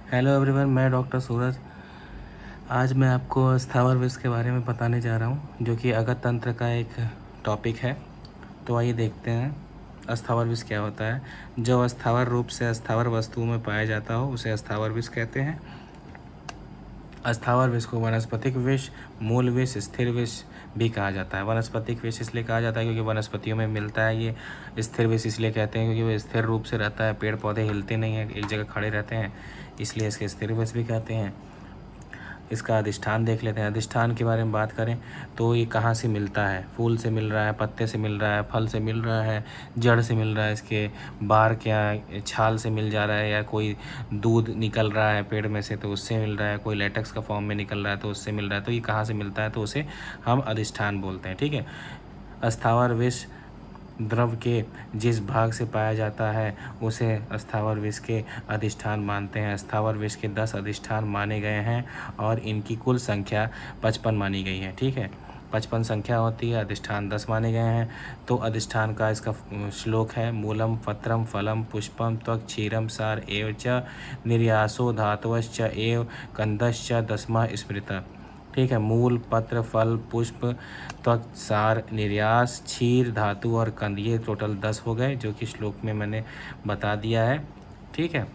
Hello everyone, मैं doctor सूरज। आज मैं आपको स्थावर विष के बारे में बताने जा रहा हूँ, जो कि अगत तंत्र का एक टॉपिक है। तो आइए देखते हैं अस्थावर विष क्या होता है। जो अस्थावर रूप से अस्थावर वस्तुओं में पाया जाता हो उसे अस्थावर विष कहते हैं। अस्थावर विष को वनस्पतिक विष, मूल विष, स्थिर विष भी कहा जाता है। वनस्पतिक विष इसलिए कहा जाता है क्योंकि वनस्पतियों में मिलता है ये। स्थिर विष इसलिए कहते हैं क्योंकि वो स्थिर रूप से रहता है, पेड़ पौधे हिलते नहीं हैं, एक जगह खड़े रहते हैं, इसलिए इसके स्थिर विष भी कहते हैं। इसका अधिष्ठान देख लेते हैं। अधिष्ठान के बारे में बात करें तो ये कहाँ से मिलता है। फूल से मिल रहा है, पत्ते से मिल रहा है, फल से मिल रहा है, जड़ से मिल रहा है, इसके बाहर क्या छाल से मिल जा रहा है, या कोई दूध निकल रहा है पेड़ में से तो उससे मिल रहा है, कोई लेटेक्स का फॉर्म में निकल रहा है तो उससे मिल रहा है। तो ये कहाँ से मिलता है तो उसे हम अधिष्ठान बोलते हैं। ठीक है। अस्थावर विष द्रव के जिस भाग से पाया जाता है उसे अस्थावर विष के अधिष्ठान मानते हैं। अस्थावर विष के 10 अधिष्ठान माने गए हैं और इनकी कुल संख्या 55 मानी गई है। ठीक है, 55 संख्या होती है, अधिष्ठान 10 माने गए हैं। तो अधिष्ठान का इसका श्लोक है: मूलम पत्रम फलम पुष्पम त्वक क्षीरम सार एव च निर्यासो धातवश्च एव कंदश्च दसमा स्मृत। ठीक है, मूल, पत्र, फल, पुष्प, त्वक, सार, निर्यास, क्षीर, धातु और कंद, ये टोटल 10 हो गए, जो कि श्लोक में मैंने बता दिया है। ठीक है।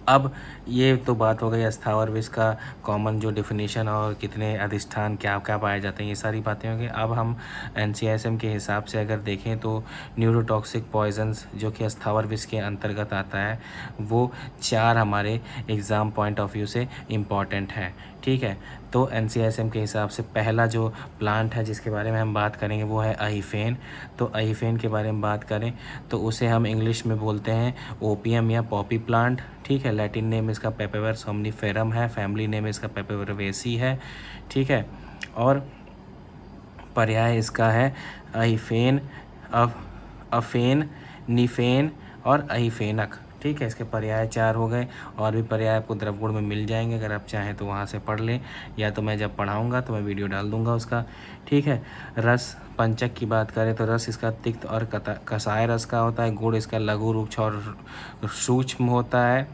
अब ये तो बात हो गई अस्थावर विष का कॉमन जो डिफिनीशन और कितने अधिष्ठान क्या क्या पाए जाते हैं, ये सारी बातें होंगी। अब हम NCISM के हिसाब से अगर देखें तो न्यूरोटॉक्सिक पॉइजन्स जो कि अस्थावर विष के अंतर्गत आता है, वो 4 हमारे एग्ज़ाम पॉइंट ऑफ व्यू से इम्पॉर्टेंट है। ठीक है। तो NCISM के हिसाब से पहला जो प्लांट है जिसके बारे में हम बात करेंगे वो है अहिफेन। तो अहिफेन के बारे में बात करें तो उसे हम इंग्लिश में बोलते हैं ओपियम या पॉपी प्लांट। ठीक है। लैटिन नेम इसका पेपेवर सोमनीफेरम है, फैमिली नेम इसका पेपेवरवेसी है। ठीक है। और पर्याय इसका है अहिफेन, अफेन, निफेन और अहिफेनक। ठीक है, इसके पर्याय 4 हो गए। और भी पर्याय आपको द्रवगुण में मिल जाएंगे, अगर आप चाहें तो वहाँ से पढ़ लें, या तो मैं जब पढ़ाऊँगा तो मैं वीडियो डाल दूँगा उसका। ठीक है। रस पंचक की बात करें तो रस इसका तिक्त और कसाय रस का होता है। गुण इसका लघु, रुक्ष और सूक्ष्म होता है।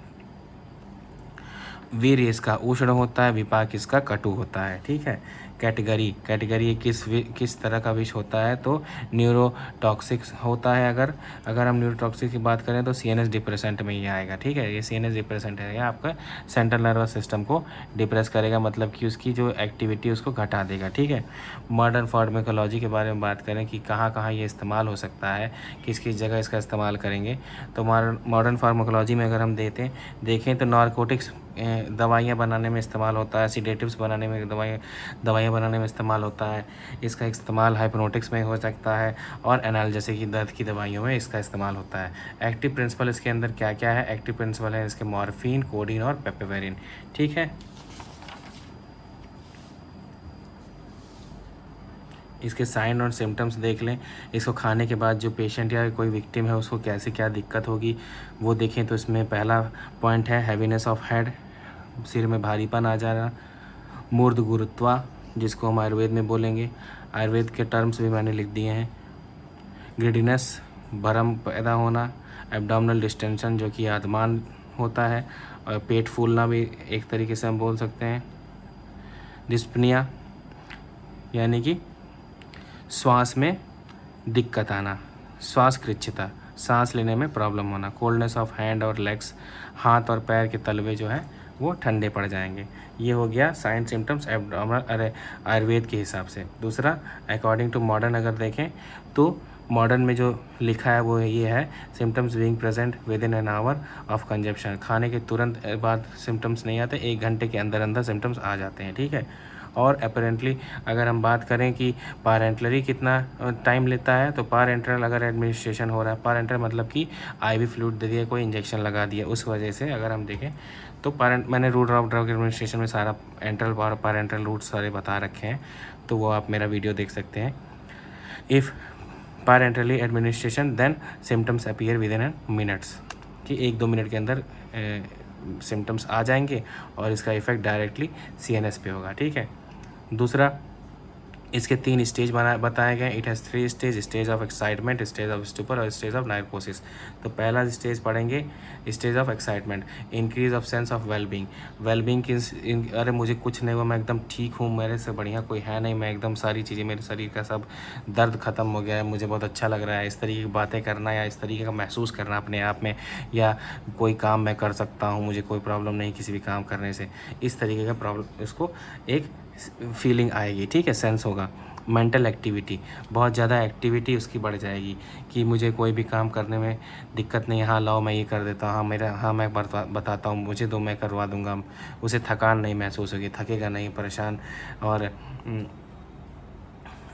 वीर इसका उष्ण होता है। विपाक इसका कटु होता है। ठीक है। कैटेगरी किस तरह का विष होता है तो न्यूरोटॉक्सिक होता है। अगर हम न्यूरोटॉक्सिक की बात करें तो CNS डिप्रेसेंट में ये आएगा। ठीक है, ये CNS डिप्रेसेंट है, आपका सेंट्रल नर्वस सिस्टम को डिप्रेस करेगा, मतलब कि उसकी जो एक्टिविटी उसको घटा देगा। ठीक है। मॉडर्न फार्माकोलॉजी के बारे में बात करें कि कहाँ कहाँ ये इस्तेमाल हो सकता है, किस किस जगह इसका इस्तेमाल करेंगे, तो मॉडर्न फार्माकोलॉजी में अगर हम देखें तो नारकोटिक्स दवाइयाँ बनाने में इस्तेमाल होता है, सीडेटिव्स बनाने में, दवाइयाँ बनाने में इस्तेमाल होता है। इसका इस्तेमाल हाइप्नोटिक्स में हो सकता है और एनाल्जेसिक की दर्द की दवाइयों में इसका इस्तेमाल होता है। एक्टिव प्रिंसिपल इसके अंदर क्या क्या है? एक्टिव प्रिंसिपल है इसके मॉर्फिन, कोडीन और पेपेवेरिन। ठीक है। इसके साइन और सिम्टम्स देख लें। इसको खाने के बाद जो पेशेंट या कोई विक्टिम है उसको कैसे क्या दिक्कत होगी वो देखें तो इसमें पहला पॉइंट है हैवीनेस ऑफ हेड, सिर में भारीपन आ जाना। मूर्ध गुरुत्वा जिसको हम आयुर्वेद में बोलेंगे, आयुर्वेद के टर्म्स भी मैंने लिख दिए हैं। ग्रिडीनेस, भरम पैदा होना। एब्डोमिनल डिस्टेंशन जो कि आत्मान होता है, और पेट फूलना भी एक तरीके से हम बोल सकते हैं। डिस्पनिया यानी कि श्वास में दिक्कत आना, श्वास कृच्छता, सांस लेने में प्रॉब्लम होना। कोल्डनेस ऑफ हैंड और लेग्स, हाथ और पैर के तलवे जो है वो ठंडे पड़ जाएंगे। ये हो गया साइन सिम्टम्स आयुर्वेद के हिसाब से। दूसरा, अकॉर्डिंग टू मॉडर्न अगर देखें तो मॉडर्न में जो लिखा है वो ये है: symptoms being present with in an hour of consumption. खाने के तुरंत बाद सिम्टम्स नहीं आते, 1 घंटे के अंदर अंदर सिम्टम्स आ जाते हैं। ठीक है। और अपेरेंटली अगर हम बात करें कि पारेंटलरी कितना टाइम लेता है, तो पारेंटरल अगर एडमिनिस्ट्रेशन हो रहा है, पारेंटल मतलब कि IV फ्लूइड दे दिया, कोई इंजेक्शन लगा दिया, उस वजह से अगर हम देखें तो मैंने रूट ऑफ ड्रग एडमिनिस्ट्रेशन में सारा एंट्रल और पारेंटल रूट सारे बता रखे हैं, तो वो आप मेरा वीडियो देख सकते हैं। If parenterally administration then symptoms appear within minutes, कि 1-2 मिनट के अंदर सिम्टम्स आ जाएंगे और इसका इफेक्ट डायरेक्टली CNS पे होगा। ठीक है। दूसरा, इसके 3 स्टेज बताए गए। It has 3 stage, stage of excitement, stage of stupor और स्टेज ऑफ नार्कोसिस। तो पहला स्टेज पढ़ेंगे stage of excitement, increase of sense of wellbeing. Wellbeing की अरे मुझे कुछ नहीं हुआ, मैं एकदम ठीक हूँ, मेरे से बढ़िया कोई है नहीं, मैं एकदम सारी चीज़ें, मेरे शरीर का सब दर्द ख़त्म हो गया है, मुझे बहुत अच्छा लग रहा है। इस तरीके की बातें करना या इस तरीके का महसूस करना अपने आप में, या कोई काम मैं कर सकता हूँ, मुझे कोई प्रॉब्लम नहीं किसी भी काम करने से, इस तरीके का प्रॉब्लम उसको एक फीलिंग आएगी, ठीक है, सेंस होगा। मेंटल एक्टिविटी, बहुत ज़्यादा एक्टिविटी उसकी बढ़ जाएगी कि मुझे कोई भी काम करने में दिक्कत नहीं है, हाँ लाओ मैं ये कर देता हूँ, हाँ मेरा, हाँ मैं बताता हूँ, मुझे दो मैं करवा दूँगा। उसे थकान नहीं महसूस होगी, थकेगा नहीं, परेशान और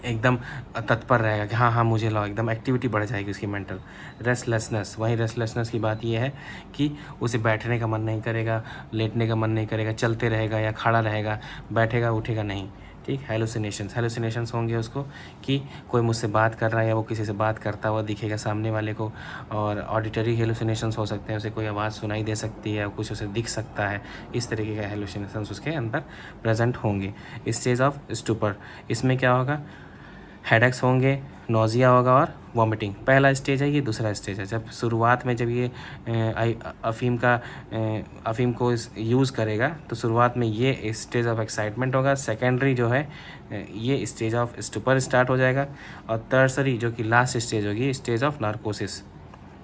एकदम तत्पर रहेगा कि हाँ हाँ मुझे लाओ, एकदम एक्टिविटी बढ़ जाएगी उसकी मेंटल। रेस्टलेसनेस, वही रेस्टलेसनेस की बात ये है कि उसे बैठने का मन नहीं करेगा, लेटने का मन नहीं करेगा, चलते रहेगा या खड़ा रहेगा, बैठेगा उठेगा नहीं, ठीक। हेलुसिनेशंस होंगे उसको कि कोई मुझसे बात कर रहा है या वो किसी से बात करता हुआ दिखेगा सामने वाले को। और ऑडिटरी हेलुसिनेशंस हो सकते हैं, उसे कोई आवाज़ सुनाई दे सकती है या कुछ उसे दिख सकता है, इस तरीके का हेलुसिनेशंस उसके अंदर प्रेजेंट होंगे। स्टेज ऑफ स्टूपर, इसमें क्या होगा, हेडेक्स होंगे, नोज़िया होगा और वॉमिटिंग। पहला स्टेज है ये, दूसरा स्टेज है जब शुरुआत में जब ये अफ़ीम को यूज़ करेगा तो शुरुआत में ये स्टेज ऑफ एक्साइटमेंट होगा। सेकेंडरी जो है ये स्टेज ऑफ स्टूपर स्टार्ट हो जाएगा और टर्सरी जो कि लास्ट स्टेज होगी स्टेज ऑफ नार्कोसिस।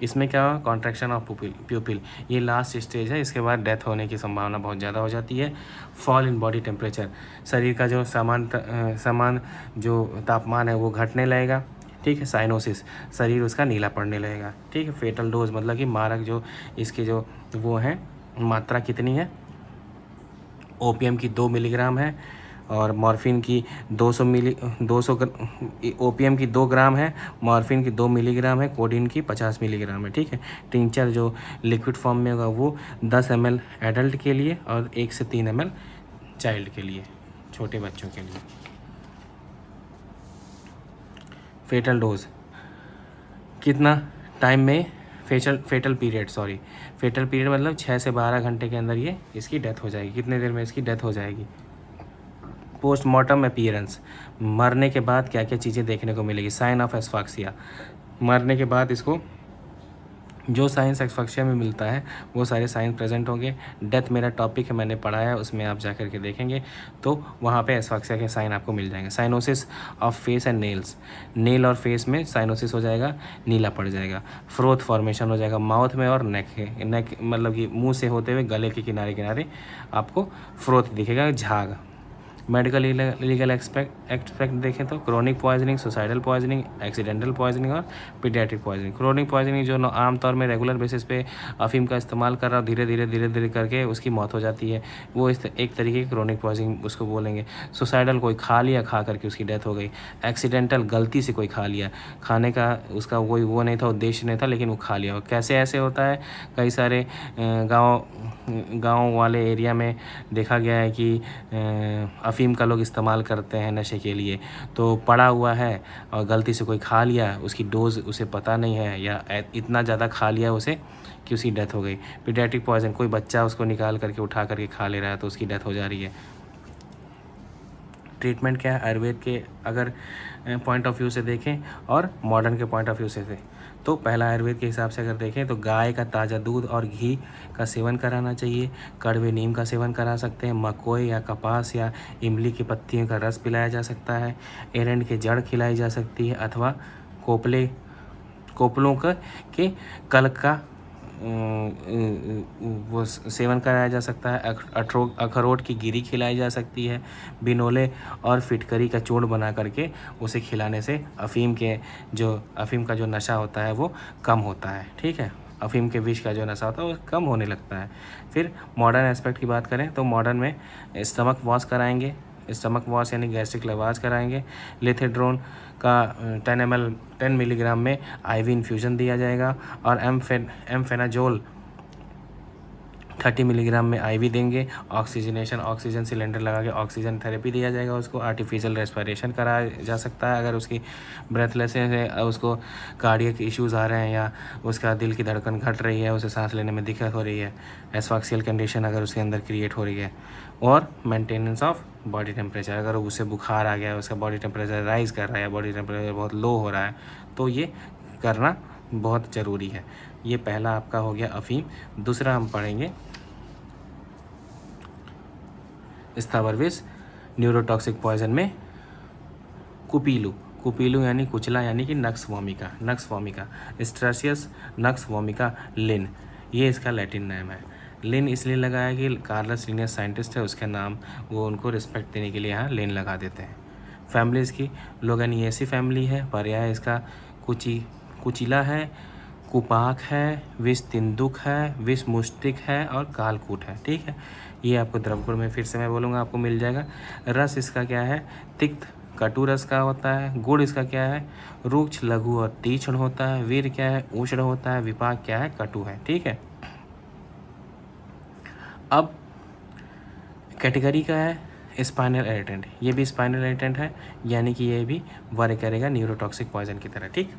इसमें क्या होगा, कॉन्ट्रैक्शन ऑफ प्यूपिल, ये लास्ट स्टेज है, इसके बाद डेथ होने की संभावना बहुत ज़्यादा हो जाती है। फॉल इन बॉडी टेम्परेचर, शरीर का जो सामान जो तापमान है वो घटने लगेगा, ठीक है। साइनोसिस, शरीर उसका नीला पड़ने लगेगा, ठीक है। फेटल डोज मतलब कि मारक जो इसके जो वो हैं, मात्रा कितनी है, ओपीएम की 2 मिलीग्राम है और मॉर्फिन की 200 ओपीएम की 2 ग्राम है, मॉर्फिन की 2 मिलीग्राम है, कोडीन की 50 मिलीग्राम है, ठीक है। टिंचर जो लिक्विड फॉर्म में होगा वो 10 ml एडल्ट के लिए और 1 से 3 ml चाइल्ड के लिए, छोटे बच्चों के लिए। फेटल डोज कितना टाइम में, फेटल पीरियड मतलब 6 से 12 घंटे के अंदर ये इसकी डेथ हो जाएगी। कितने देर में इसकी डेथ हो जाएगी। पोस्टमार्टम अपीयरेंस, मरने के बाद क्या क्या चीज़ें देखने को मिलेगी। साइन ऑफ एस्फाक्सिया, मरने के बाद इसको जो साइंस एस्फाक्सिया में मिलता है वो सारे साइन प्रेजेंट होंगे। डेथ मेरा टॉपिक है, मैंने पढ़ाया है, उसमें आप जाकर के देखेंगे तो वहाँ पे एस्फाक्सिया के साइन आपको मिल जाएंगे। Cyanosis of face and nails, nail और फेस में साइनोसिस हो जाएगा, नीला पड़ जाएगा। फ्रोथ फॉर्मेशन हो जाएगा माउथ में और नेक मतलब कि मुँह से होते हुए गले के किनारे किनारे आपको फ्रोथ दिखेगा, झाग। मेडिकल लीगल एक्सपेक्ट देखें तो chronic poisoning, suicidal poisoning, accidental poisoning और पीडियाट्रिक पॉइजनिंग। क्रोनिक पॉइजनिंग जो आमतौर में रेगुलर बेसिस पे अफीम का इस्तेमाल कर रहा है, धीरे धीरे करके उसकी मौत हो जाती है, वो इस एक तरीके की क्रोनिक पॉइजनिंग उसको बोलेंगे। सुसाइडल कोई खा लिया, खा करके उसकी डेथ हो गई। एक्सीडेंटल गलती से कोई खा लिया, खाने का उसका कोई वो नहीं था, उद्देश्य नहीं था, लेकिन वो खा लिया। कैसे ऐसे होता है, कई सारे गाँव वाले एरिया में देखा गया है कि अफ़ीम का लोग इस्तेमाल करते हैं नशे के लिए, तो पड़ा हुआ है और गलती से कोई खा लिया, उसकी डोज़ उसे पता नहीं है या इतना ज़्यादा खा लिया उसे कि उसकी डेथ हो गई। पीडियाट्रिक पॉइजन, कोई बच्चा उसको निकाल करके उठा करके खा ले रहा है तो उसकी डेथ हो जा रही है। ट्रीटमेंट क्या है आयुर्वेद के अगर पॉइंट ऑफ व्यू से देखें और मॉडर्न के पॉइंट ऑफ व्यू से तो पहला आयुर्वेद के हिसाब से अगर देखें तो गाय का ताज़ा दूध और घी का सेवन कराना चाहिए। कड़वे नीम का सेवन करा सकते हैं। मकोई या कपास या इमली की पत्तियों का रस पिलाया जा सकता है। एरंड की जड़ खिलाई जा सकती है अथवा कोपलों के कल का वो सेवन कराया जा सकता है। अखरोट की गिरी खिलाई जा सकती है। बिनोले और फिटकरी का चूर्ण बना करके उसे खिलाने से अफ़ीम का जो नशा होता है वो कम होता है, ठीक है। अफ़ीम के विष का जो नशा होता है वो कम होने लगता है। फिर मॉडर्न एस्पेक्ट की बात करें तो मॉडर्न में स्टमक वॉश कराएंगे, स्टमक वॉश यानी गैस्ट्रिक लवाज कराएंगे। लिथेड्रोन का 10 मिलीग्राम में आईवी इन्फ्यूज़न दिया जाएगा और एमफेनाजोल 30 मिलीग्राम में आईवी देंगे। ऑक्सीजन सिलेंडर लगा के ऑक्सीजन थेरेपी दिया जाएगा उसको। आर्टिफिशियल रेस्पिरेशन कराया जा सकता है अगर उसकी ब्रेथलेसनेस है, उसको कार्डियक इश्यूज़ आ रहे हैं या उसका दिल की धड़कन घट रही है, उसे सांस लेने में दिक्कत हो रही है, एस्फाक्सियल कंडीशन अगर उसके अंदर क्रिएट हो रही है। और मेंटेनेंस ऑफ बॉडी टेम्परेचर, अगर उसे बुखार आ गया, उसका बॉडी टेम्परेचर राइज़ कर रहा है, बॉडी टेम्परेचर बहुत लो हो रहा है, तो ये करना बहुत ज़रूरी है। ये पहला आपका हो गया अफ़ीम। दूसरा हम पढ़ेंगे स्थावर विष न्यूरोटॉक्सिक पॉइजन में कुपीलू। कुपीलू यानी कुचला, यानी कि nux vomica, nux vomica, strychnos nux vomica Linn, ये इसका लैटिन नाम है। लिन इसलिए लगाया कि कार्लस लिनियस साइंटिस्ट है, उसके नाम, वो उनको रिस्पेक्ट देने के लिए यहाँ लिन लगा देते हैं। फैमिली इसकी लोगेनिएसी फैमिली है। पर्याय इसका कुचिला है, कुपाक है, विष तिंदुक है, विष मुष्टिक है और कालकूट है। ठीक है, ये आपको द्रवगुण में फिर से मैं बोलूँगा आपको मिल जाएगा। रस इसका क्या है, तिक्त कटु रस का होता है। गुण इसका क्या है, रुक्ष लघु और तीक्ष्ण होता है। वीर क्या है, उष्ण होता है। विपाक क्या है, कटु है। ठीक है, अब कैटेगरी का है स्पाइनल इरिटेंट, ये भी स्पाइनल इरिटेंट है, यानी कि ये भी वर्क करेगा न्यूरोटॉक्सिक पॉइजन की तरह। ठीक,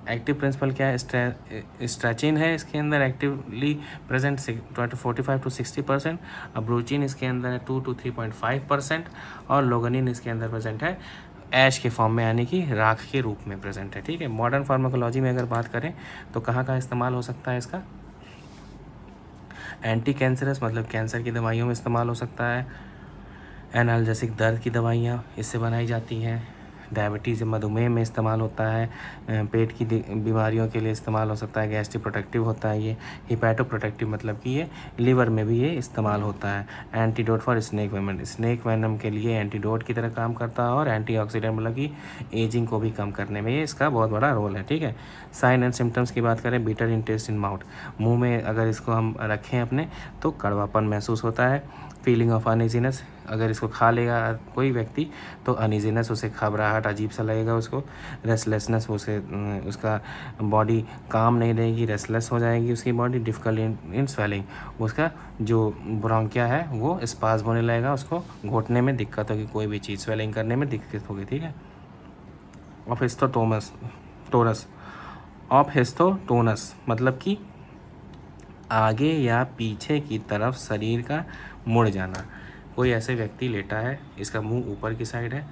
एक्टिव प्रिंसिपल क्या है, स्ट्रैचिन है इसके अंदर एक्टिवली प्रेजेंट 45 to 60%। अब्रोचिन इसके अंदर है 2 to 3.5% और लोगनिन इसके अंदर प्रेजेंट है ऐश के फॉर्म में, यानी कि राख के रूप में प्रेजेंट है। ठीक है, मॉडर्न फार्माकोलॉजी में अगर बात करें तो कहाँ कहाँ इस्तेमाल हो सकता है इसका, एंटी कैंसरस मतलब कैंसर की दवाइयों में इस्तेमाल हो सकता है। एनाल्जेसिक दर्द की दवाइयाँ इससे बनाई जाती हैं। डायबिटीज़ मधुमेह में इस्तेमाल होता है। पेट की बीमारियों के लिए इस्तेमाल हो सकता है। गैस्ट्रो प्रोटेक्टिव होता है ये। हिपैटो प्रोटेक्टिव मतलब कि ये लीवर में भी ये इस्तेमाल होता है। Antidote for snake venom, snake venom के लिए एंटीडोट की तरह काम करता है। और एंटीऑक्सीडेंट मतलब कि एजिंग को भी कम करने में ये इसका बहुत बड़ा रोल है। ठीक है, साइन एंड सिम्टम्स की बात करें, bitter in taste in mouth, मुँह में अगर इसको हम रखें अपने तो कड़वापन महसूस होता है। फीलिंग ऑफ अनइजीनेस, अगर इसको खा लेगा कोई व्यक्ति तो अनइजीनेस, उसे घबराहट अजीब सा लगेगा उसको। रेस्टलेसनेस, उसे उसका बॉडी काम नहीं रहेगी, रेस्टलेस हो जाएगी उसकी बॉडी। डिफिकल्ट इन स्वेलिंग, उसका जो ब्रोंकिया है वो स्पाज्म होने लगेगा, उसको घोटने में दिक्कत होगी, कोई भी चीज़ स्वेलिंग करने में दिक्कत होगी। ठीक है, ऑफिस्टोटोनस मतलब कि आगे या पीछे की तरफ शरीर का मुड़ जाना। कोई ऐसे व्यक्ति लेटा है, इसका मुंह ऊपर की साइड है,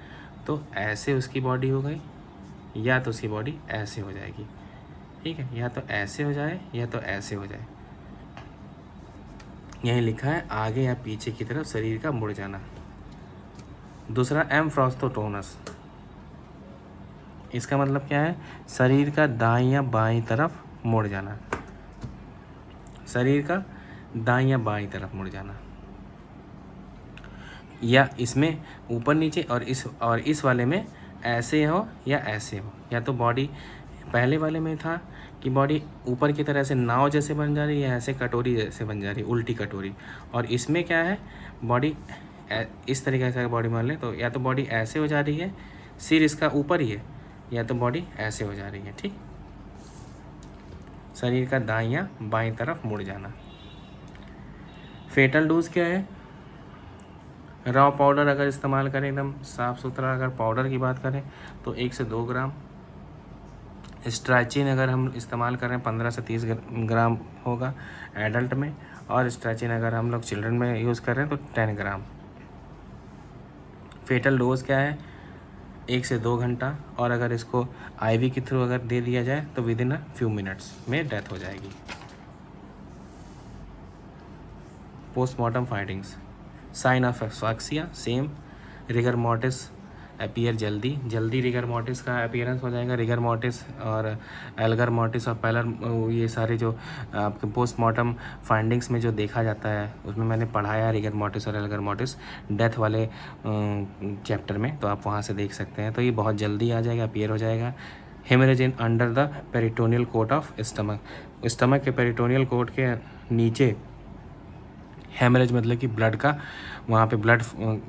तो ऐसे उसकी बॉडी हो गई, या तो उसकी बॉडी ऐसे हो जाएगी। ठीक है, या तो ऐसे हो जाए या तो ऐसे हो जाए। यही लिखा है आगे या पीछे की तरफ शरीर का मुड़ जाना। दूसरा एम्फ्रोस्टोटोनस, इसका मतलब क्या है, शरीर का दाईं या बाईं तरफ मुड़ जाना, शरीर का दाईं या बाईं तरफ मुड़ जाना। या इसमें ऊपर नीचे और इस वाले में ऐसे हो या ऐसे हो, या तो बॉडी पहले वाले में था कि बॉडी ऊपर की तरह से नाव जैसे बन जा रही है, ऐसे कटोरी जैसे बन जा रही है, उल्टी कटोरी। और इसमें क्या है, बॉडी इस तरीके से बॉडी मान लें तो या तो बॉडी ऐसे हो जा रही है, सिर इसका ऊपर ही है, या तो बॉडी ऐसे हो जा रही है। ठीक, शरीर का दाईं या बाईं तरफ मुड़ जाना। फेटल डोज क्या है, रॉ पाउडर अगर इस्तेमाल करें, एकदम साफ़ सुथरा अगर पाउडर की बात करें तो 1 से 2 ग्राम। स्ट्रैचिन अगर हम इस्तेमाल करें 15 से 30 ग्राम होगा एडल्ट में, और स्ट्रैचिन अगर हम लोग चिल्ड्रन में यूज़ करें तो 10 ग्राम। फेटल डोज क्या है, 1 से 2 घंटा, और अगर इसको आईवी के थ्रू अगर दे दिया जाए तो within a few minutes में डेथ हो जाएगी। Postmortem findings, sign of asphyxia same, rigor mortis appear जल्दी रिगर मोर्टिस का अपीयरेंस हो जाएगा। रिगर मोर्टिस और एल्गर मोर्टिस और पैलर, ये सारे जो आपके पोस्टमार्टम फाइंडिंग्स में जो देखा जाता है उसमें मैंने पढ़ाया रिगर मोर्टिस और एल्गर मोर्टिस डेथ वाले चैप्टर में, तो आप वहाँ से देख सकते हैं। तो ये बहुत जल्दी आ जाएगा, अपीयर हो जाएगा। Haemorrhage in under the peritoneal coat of stomach, stomach के पेरिटोनियल कोट के नीचे हेमरेज मतलब कि ब्लड का, वहाँ पे ब्लड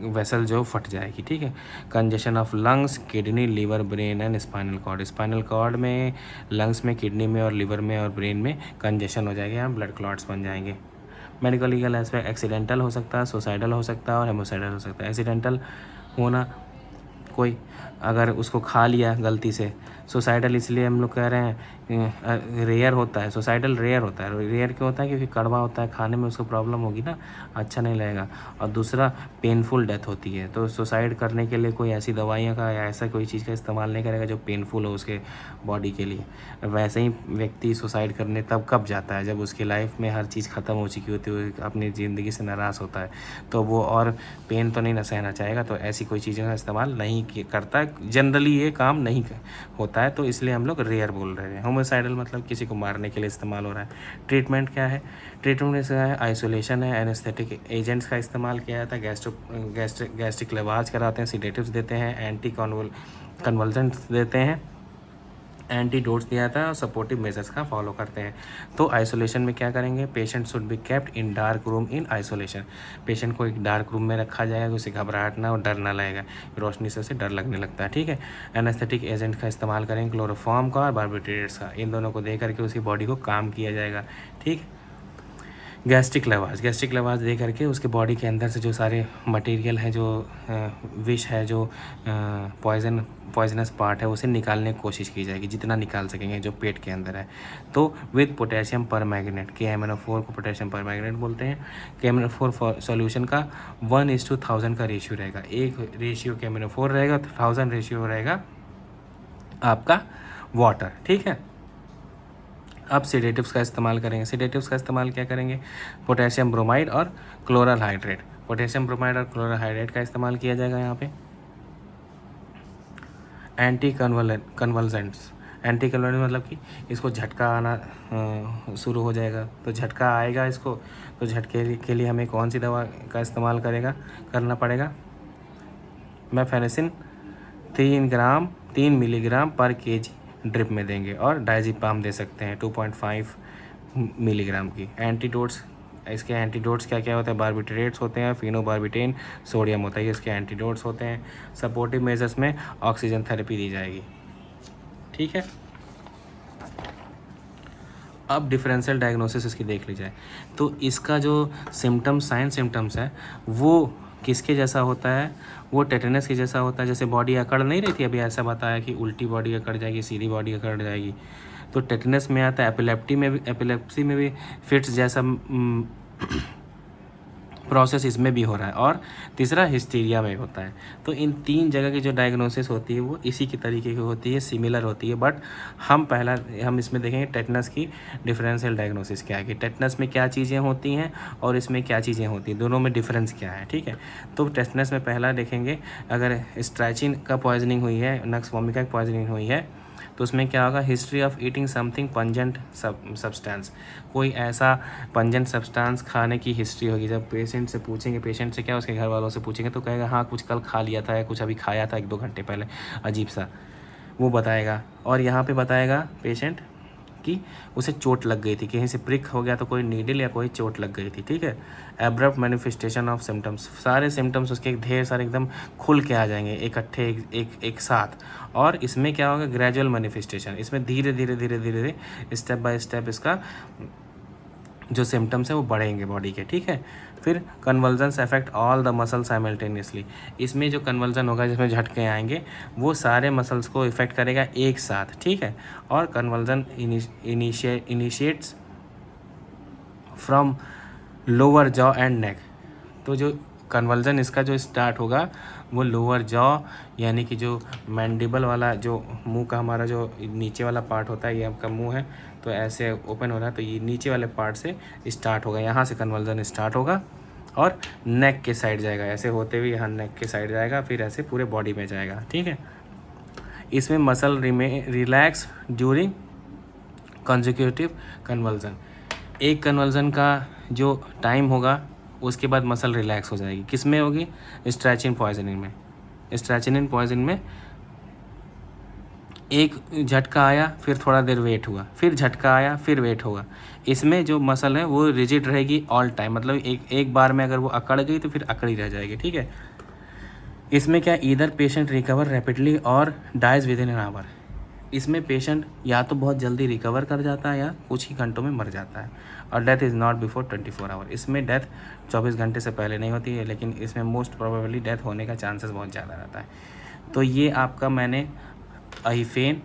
वेसल जो फट जाएगी। ठीक है, congestion of lungs, kidney, liver, brain and spinal cord, spinal cord में, लंग्स में, किडनी में और लिवर में और ब्रेन में कंजेशन हो जाएगा, यहाँ ब्लड क्लॉट्स बन जाएंगे। मेडिकल लीगल एस्पेक्ट, एक्सीडेंटल हो सकता है, सुसाइडल हो सकता है और हेमोसाइडल हो सकता है। एक्सीडेंटल होना कोई अगर उसको खा लिया गलती से, सुसाइडल इसलिए हम लोग कह रहे हैं रेयर होता है, सुसाइडल रेयर होता है। रेयर क्यों होता है? क्योंकि कड़वा होता है, खाने में उसको प्रॉब्लम होगी ना, अच्छा नहीं लगेगा। और दूसरा पेनफुल डेथ होती है, तो सुसाइड करने के लिए कोई ऐसी दवाइयाँ का या ऐसा कोई चीज़ का इस्तेमाल नहीं करेगा जो पेनफुल हो उसके बॉडी के लिए। वैसे ही व्यक्ति सुसाइड करने तब कब जाता है? जब उसकी लाइफ में हर चीज़ ख़त्म हो चुकी होती है, अपनी ज़िंदगी से नाराज़ होता है, तो वो और पेन तो नहीं ना सहना चाहेगा, तो ऐसी कोई चीज़ों का इस्तेमाल नहीं करता है। जनरली ये काम नहीं होता है, तो इसलिए हम लोग रेयर बोल रहे हैं। होमिसाइडल मतलब किसी को मारने के लिए इस्तेमाल हो रहा है। ट्रीटमेंट क्या है? ट्रीटमेंट इसका है आइसोलेशन है, एनेस्थेटिक एजेंट्स का इस्तेमाल किया जाता है, गैस्ट्रिक लेवाज कराते हैं, सीडेटिव्स देते हैं, एंटी कन्वल्सेंट्स देते हैं, एंटीडोट्स दिया जाता है और सपोर्टिव मेजर्स का फॉलो करते हैं। तो आइसोलेशन में क्या करेंगे? Patient should be kept in dark room in isolation. Patient को एक डार्क रूम में रखा जाएगा, उसे घबराहट ना और डर ना लगेगा, रोशनी से उसे डर लगने लगता है, ठीक है। एनेस्थेटिक एजेंट का इस्तेमाल करेंगे, क्लोरोफॉर्म का और बार्बिट्रेट्स का, इन दोनों को दे करके उसकी बॉडी को काम किया जाएगा, ठीक है। गैस्ट्रिक लवाज दे करके उसके बॉडी के अंदर से जो सारे मटेरियल है, जो विष है, जो पॉइजनस पार्ट है, उसे निकालने की कोशिश की जाएगी, जितना निकाल सकेंगे जो पेट के अंदर है। तो विद पोटेशियम परमैंगनेट, KMnO4 को पोटेशियम परमैंगनेट बोलते हैं। KMnO4 सॉल्यूशन का 1:1000 का रेशियो रहेगा, एक रेशियो KMnO4 रहेगा, 1000 रेशियो रहेगा आपका वाटर, ठीक है। अब सेडेटिव्स का इस्तेमाल करेंगे। सेडेटिव्स का इस्तेमाल क्या करेंगे? पोटेशियम ब्रोमाइड और क्लोरल हाइड्रेट। पोटेशियम ब्रोमाइड और क्लोरल हाइड्रेट का इस्तेमाल किया जाएगा यहाँ पे। एंटी कन्वल्सेंट्स मतलब कि इसको झटका आना शुरू हो जाएगा, तो झटका आएगा इसको, तो झटके के लिए हमें कौन सी दवा का इस्तेमाल करना पड़ेगा? मेफेनेसिन 3 मिलीग्राम पर kg ड्रिप में देंगे, और डायज़ेपाम दे सकते हैं 2.5 मिलीग्राम की। एंटीडोट्स, इसके एंटीडोट्स क्या क्या होते हैं? बार्बिट्रेट्स होते हैं, फिनोबार्बिटेन, सोडियम होता है, इसके एंटीडोट्स होते हैं। सपोर्टिव मेजर्स में ऑक्सीजन थेरेपी दी जाएगी, ठीक है। अब डिफरेंशियल डायग्नोसिस इसकी देख ली जाए, तो इसका जो साइन सिम्टम्स है वो किसके जैसा होता है? वो टेटेनस के जैसा होता है। जैसे बॉडी अकड़ नहीं रही थी अभी, ऐसा बताया कि उल्टी बॉडी अकड़ जाएगी, सीधी बॉडी अकड़ जाएगी, तो टेटेनस में आता है। एपिलेप्सी में भी फिट्स जैसा प्रोसेस इसमें भी हो रहा है, और तीसरा हिस्टीरिया में होता है। तो इन 3 जगह की जो डायग्नोसिस होती है वो इसी की तरीके की होती है, सिमिलर होती है। बट हम इसमें देखेंगे टेटनस की डिफरेंशियल डायग्नोसिस क्या है, कि टेटनस में क्या चीज़ें होती हैं और इसमें क्या चीज़ें होती हैं, दोनों में डिफरेंस क्या है, ठीक है। तो टेटनस में पहला देखेंगे, अगर स्ट्रैचिन का पॉइजनिंग हुई है, नक्स वोमिका की पॉइजनिंग हुई है, तो उसमें क्या होगा? History of eating something pungent substance, कोई ऐसा पंजेंट सब्सटेंस खाने की हिस्ट्री होगी। जब पेशेंट से पूछेंगे, पेशेंट से क्या उसके घर वालों से पूछेंगे, तो कहेगा हाँ कुछ कल खा लिया था या कुछ अभी खाया था 1-2 घंटे पहले, अजीब सा, वो बताएगा। और यहाँ पे बताएगा पेशेंट कि उसे चोट लग गई थी, कहीं से प्रिक हो गया, तो कोई नीडल या कोई चोट लग गई थी, ठीक है। एब्रप्ट मैनिफेस्टेशन ऑफ सिम्टम्स, सारे सिम्टम्स उसके ढेर सारे एकदम खुल के आ जाएंगे इकट्ठे एक साथ। और इसमें क्या होगा? ग्रेजुअल मैनिफेस्टेशन, इसमें धीरे धीरे स्टेप बाय स्टेप इसका जो सिम्टम्स है वो बढ़ेंगे बॉडी के, ठीक है। फिर convulsions affect all the muscle simultaneously, इसमें जो कन्वल्जन होगा जिसमें झटके आएंगे वो सारे मसल्स को इफेक्ट करेगा एक साथ, ठीक है। और convulsion initiates from lower jaw and neck, तो जो कन्वल्जन इसका जो स्टार्ट होगा वो लोअर जॉ यानी कि जो मैंडिबल वाला जो मुंह का हमारा जो नीचे वाला पार्ट होता है, ये आपका मुंह है तो ऐसे ओपन हो रहा है, तो ये नीचे वाले पार्ट से स्टार्ट होगा, यहाँ से कन्वल्जन स्टार्ट होगा और नेक के साइड जाएगा, ऐसे होते हुए यहाँ नेक के साइड जाएगा, फिर ऐसे पूरे बॉडी में जाएगा, ठीक है। इसमें muscle relax during consecutive convulsion, एक कन्वल्जन का जो टाइम होगा उसके बाद मसल रिलैक्स हो जाएगी। किस में होगी? स्ट्रैचिन पॉइजनिंग में। स्ट्रैचिन पॉइजन में एक झटका आया, फिर थोड़ा देर वेट हुआ, फिर झटका आया, फिर वेट होगा। इसमें जो मसल है वो रिजिड रहेगी ऑल टाइम, मतलब एक बार में अगर वो अकड़ गई तो फिर अकड़ी रह जाएगी, ठीक है। इसमें क्या, either patient recover rapidly or dies within an hour, इसमें पेशेंट या तो बहुत जल्दी रिकवर कर जाता है या कुछ ही घंटों में मर जाता है। और death is not before 24 hour, इसमें डेथ 24 घंटे से पहले नहीं होती है, लेकिन इसमें मोस्ट प्रोबेबली डेथ होने का चांसेस बहुत ज़्यादा रहता है। तो ये आपका मैंने अहिफेन